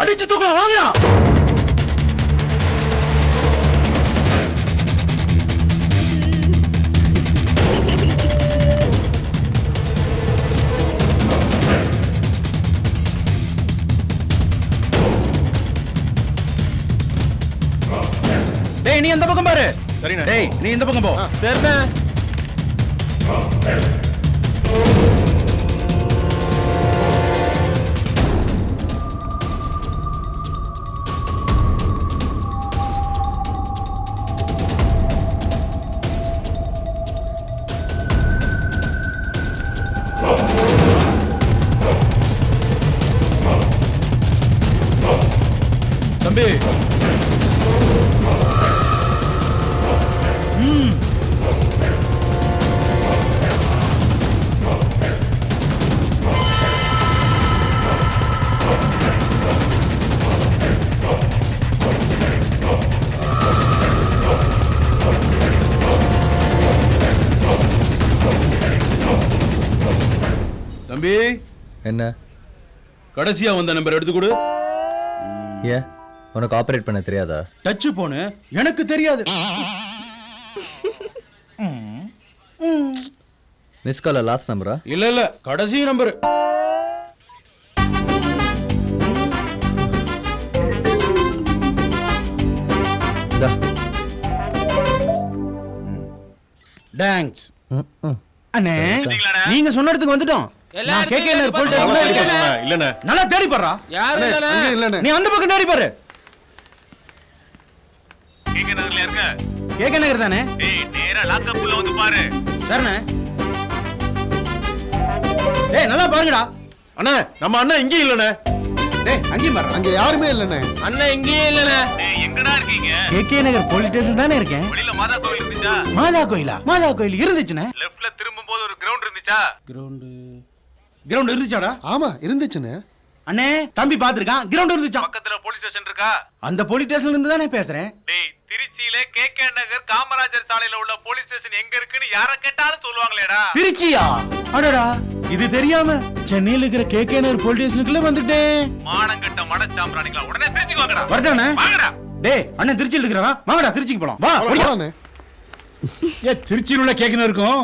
அடிச்சு தூக்கலாம் வாங்கயா. டேய் நீ அந்த பக்கம் பாரு. சரிண்ணே. டேய் நீ இந்த பக்கம் போ. சரிண்ணே. தம்பி தம்பி என்ன கடைசியா வந்த நம்பர் எடுத்து கொடு. ஏன் உனக்கு ஆபரேட் பண்ண தெரியாதா? டச் போனு எனக்கு தெரியாது. மிஸ் கால லாஸ்ட் நம்பரா? இல்ல இல்ல கடைசி நம்பர். தேங்க்ஸ் அண்ணே. நீங்க சொன்ன இடத்துக்கு வந்துட்டோம். நான் கேக்கேல போல்ட் இல்லண்ணே. நல்லா தேடி பாருடா. யாரு இல்லண்ணே. நீ அந்த பக்கம் தேடி பாரு. கேக்க நகர்ல இருக்க. கேக்க நகர் தானே? டேய் நேரா லாக்கப் உள்ள வந்து பாரு. சரிண்ணே. டேய் நல்லா பாருங்கடா. அண்ணே நம்ம அண்ணா இங்கே இல்லண்ணே. டேய் அங்கேயும் பாரு. அங்க யாருமே இல்லண்ணே. அண்ணா இங்கேயே இல்லண்ணே. டேய் எங்கடா இருக்கீங்க? கேகே நகர் போலீஸ் ஸ்டேஷன் தானே இருக்கேன். வெளியில மாதா கோயில் இருந்துச்சா? மாதா கோயிலா? மாதா கோயில் இருந்துச்சுனே. லெஃப்ட்ல திரும்பும்போது ஒரு கிரவுண்ட் இருந்துச்சா? கிரவுண்ட் இருந்துச்சாடா? ஆமா இருந்துச்சுண்ணே. அண்ணே தம்பி பாத்துருக்கான். கிரவுண்ட் இருந்துச்சா? பக்கத்துல போலீஸ் ஸ்டேஷன் இருக்கா? அந்த போலீஸ் ஸ்டேஷன்ல இருந்து தானே பேசுறேன். டேய் திருச்சியில கேகே நகர் காமராஜர் சாலையில உள்ள போலீஸ் ஸ்டேஷன் எங்க இருக்குன்னு யார கேட்டாலும் சொல்லுவாங்களேடா. திருச்சியா? அடடா இது தெரியாம சென்னையில இருக்கிற கேகே நகர் போலீஸ் ஸ்டேஷனுக்குள்ள வந்துட்டேன். மானங்கட்ட மடச்சாம்பிராணிகளா உடனே திருச்சிக்கு வாங்கடா. வரட்டானே? வாங்கடா. டேய் அண்ணன் திருச்சியில இருக்கிறாரா? வாங்கடா திருச்சிக்கு போலாம். வா. போலாண்ணே. திருச்சியில் உள்ள கேக்கினருக்கும்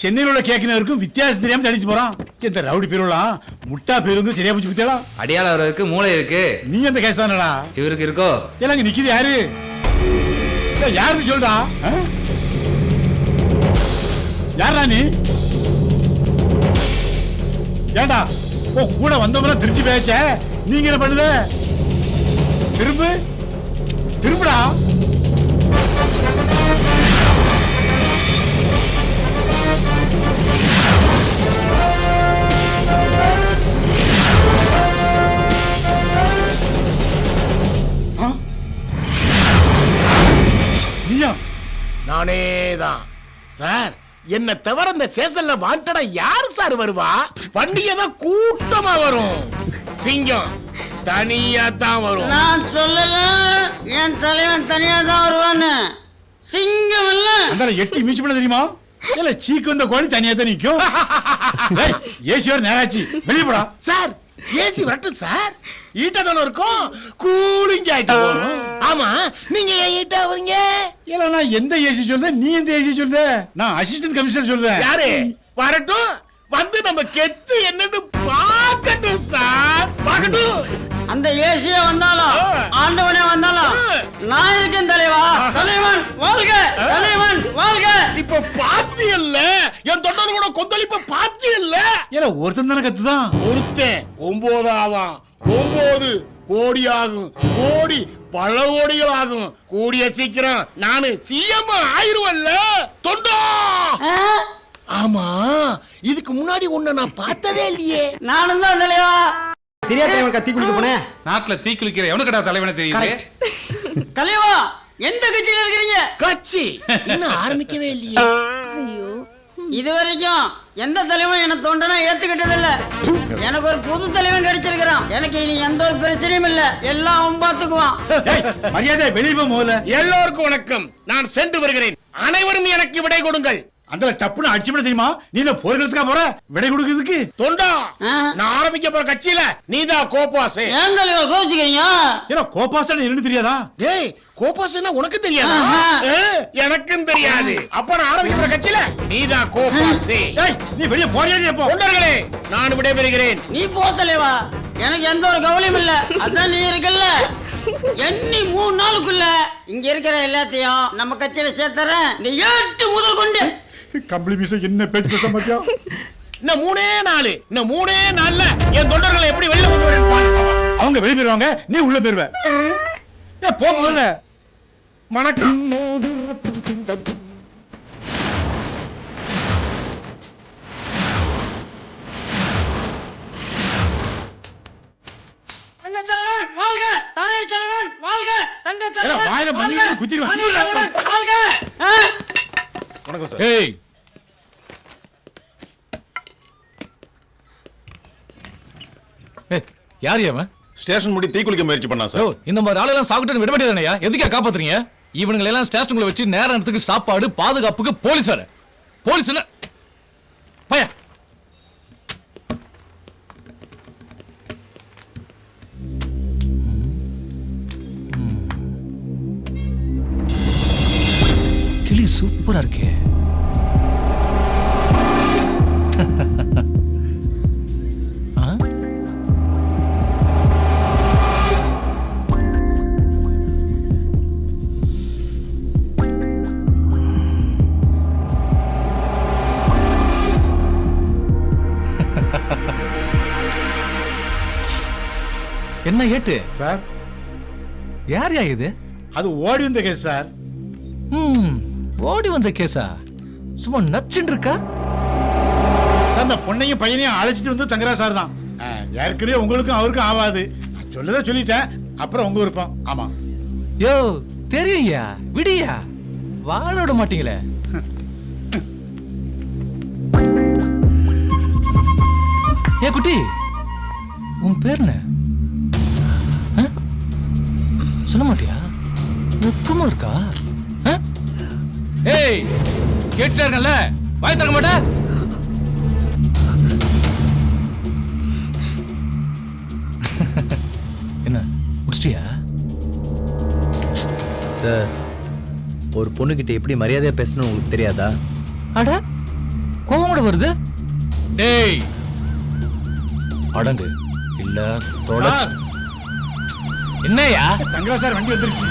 சென்னையில் உள்ள கேக்கினருக்கும் வித்தியாசம் தெரியாம தடிச்சு போறான். இந்த ரவுடி பேருலாம் முட்டா பேருந்து சரியா போச்சு பத்தியா? அடியாள இருக்கு மூளை இருக்கு. நீ அந்த கேஸ் தானடா? இவருக்கு இருக்கோ? எல்லாம் இங்க நிக்குது யாரு? யாருன்னு சொல்றா? யாரா நீ? ஏண்டா ஓ கூட வந்தவங்க திருச்சி பேச்ச நீங்க என்ன பண்ணுத? திரும்பு திரும்புடா. நானே தான் சார். என்ன தவிர இந்த சேசல்ல வாண்டடா யார் சார் வருவா? பண்டிகை தான் கூட்டமா வரும். சிங்கம் தனியா தான் வரும். நான் சொல்லல என் தலைவன் தனியா தான் வருவான்னு. சிங்கம் இல்ல அந்த எட்டி மீச்சு பண்ண தெரியுமா? இல்ல சீக்கு வந்த கோழி தனியா தான் நிக்கும். ஏசி வர நேராச்சு வெளியே போடா. சார் ஏசி வரட்டும் சார். ஈட்டா தானே இருக்கும். கூலிங் ஆயிட்டு போறோம். ஆமா நீங்க ஏன் ஈட்டா வரீங்க? இல்ல நான் எந்த ஏசி சொல்றேன், நீ எந்த ஏசி சொல்ற? நான் அசிஸ்டன்ட் கமிஷனர் சொல்றேன். யாரு வரட்டும் வந்து நம்ம கெத்து என்னன்னு பார்க்கட்டும் சார். பார்க்கட்டும். அந்த ஏசியே வந்தாலும் ஆண்டவனே வந்தாலும் நான் இருக்கேன் தலைவா. தலைவன் வாழ்க, தலைவன் வாழ்க. இப்ப பாத்தி இல்ல என் தொண்டர் கூட கொந்தளிப்ப பாத்தி இல்ல. இல்ல ஒருத்தன் தானே கத்துதான். ஒருத்தன் 9 ஆவான். 9 கோடி ஆகும். கோடி பல கோடிகள் ஆகும். கூடிய சீக்கிரம் நானு சிஎம் ஆயிருவல்ல தொண்டா. ஆமா இதுக்கு முன்னாடி உன்னை நான் பார்த்ததே இல்லையே. நானும் தான் தலைவா. தெரியாத கத்தி குளிக்க போனேன். நாட்டுல தீ குளிக்கிற எவனுக்கடா தலைவனை தெரியுது? தலைவா எந்த கட்சியில இருக்கிறீங்க? கட்சி இன்னும் ஆரம்பிக்கவே இல்லையே. இது வரைக்கும் எந்த தலைவனும் என்ன தோண்டனா ஏத்துக்கிட்டதில்ல. எனக்கு ஒரு புது தலைவன் கிடைச்சிருக்கிறான். எனக்கு இனி எந்த ஒரு பிரச்சனையும் இல்ல. எல்லாம் அவன் பாத்துக்குவான். மரியாதை வெளியே போ முதல்ல. எல்லோருக்கும் வணக்கம். நான் சென்று வருகிறேன். அனைவரும் எனக்கு விடை கொடுங்கள். அந்த டப்புன்னு அடிச்சுட தெரியுமா? நீ என்ன போர்க்களத்துக்கா போற? விடை கொடுக்கிறதுக்கு? தொண்டா ஆ? நான் ஆரம்பிக்க போற கட்சியில நீதான் கோபாசு. ஏன் தலைவா கோச்சுக்கிறீங்க? ஏன்னா கோபாசன் என்னன்னு தெரியாதா? டேய் கோபாசுன்னா உனக்கு தெரியாதா? ஆஹா. எனக்கும் தெரியாது. அப்ப நான் ஆரம்பிக்க போற கட்சியில நீதான் கோபாசு. ஏய் நீ வெளிய போறியா நீ எப்போ? தொண்டர்களே நான் விடைபெறுகிறேன். நீ போ தலைவா, எனக்கு எந்த ஒரு கவலையும் இல்ல. அதான் நீ இருக்கல்ல, எண்ணி 3 நாளுக்குள்ள இங்க இருக்கிற எல்லாத்தையும் நம்ம கட்சியில சேர்த்துறேன். நீ 8 முதல் கொண்டு கம்பளி மீச என்ன பேச்சு பேச மாட்டியா? இன்னும் 3 நாள்ல என் தொண்டர்களை எப்படி வெளில கொண்டு வரேன்னு பாரு. அவங்க வெளிய போயிருவாங்க, நீ உள்ள போயிருவ. ஏ போ முதல்ல. வணக்கம். ஏடா வாயில மண்ணி குத்திடுவேன். வணக்கம் சார். ஏய் யார் அவன்? ஸ்டேஷன் முடி தீக்குளிக்க முயற்சி பண்ணா ஓ, சார். இந்த மாதிரி ஆளெல்லாம் சாப்பிட்டு விட மாட்டேதானயா? எதுக்கா காப்பாத்துறீங்க? இவனுங்களை எல்லாம் ஸ்டேஷனுக்குள்ள வச்சு நேரத்துக்கு சாப்பாடு பாதுகாப்புக்கு போலீஸ் வர. போலீஸ் என்ன பய கிளி சூப்பரா இருக்கே. ஆ? என்ன ஏட்டு? சார் யார் இது? அது ஓடி வந்த கேஸ் சார். ஓடி வந்த கேஸா? சும்மா நச்சுன்னு இருக்கா? சார் அந்த பொண்ணையும் பையனையும் அழைச்சிட்டு வந்து தங்குறா சார் தான். ஏற்கனவே உங்களுக்கும் அவருக்கும் ஆகாது. நான் சொல்லதை சொல்லிட்டேன், அப்புறம் உங்க விருப்பம். ஆமா யோ தெரியுயா, விடியா, வாழ விட மாட்டீங்களே. ஏ குட்டி, உன் பேர் என்ன? ஆ? சொல்ல மாட்டியா? வெக்கமா இருக்கா? ஆ? ஏய் கேட்டுட்டே இருக்கல, வாய் திறக்க மாட்டே? என்ன முடிச்சிட்டியா? சார், ஒரு பொண்ணுகிட்ட எப்படி மரியாதையா பேசணும் உங்களுக்கு தெரியாதா? அட கோவம் கூட வருது. டேய் அடங்கு இல்ல தொலைச்சு. என்னையா தங்குறா சார், வண்டி வந்துருச்சு.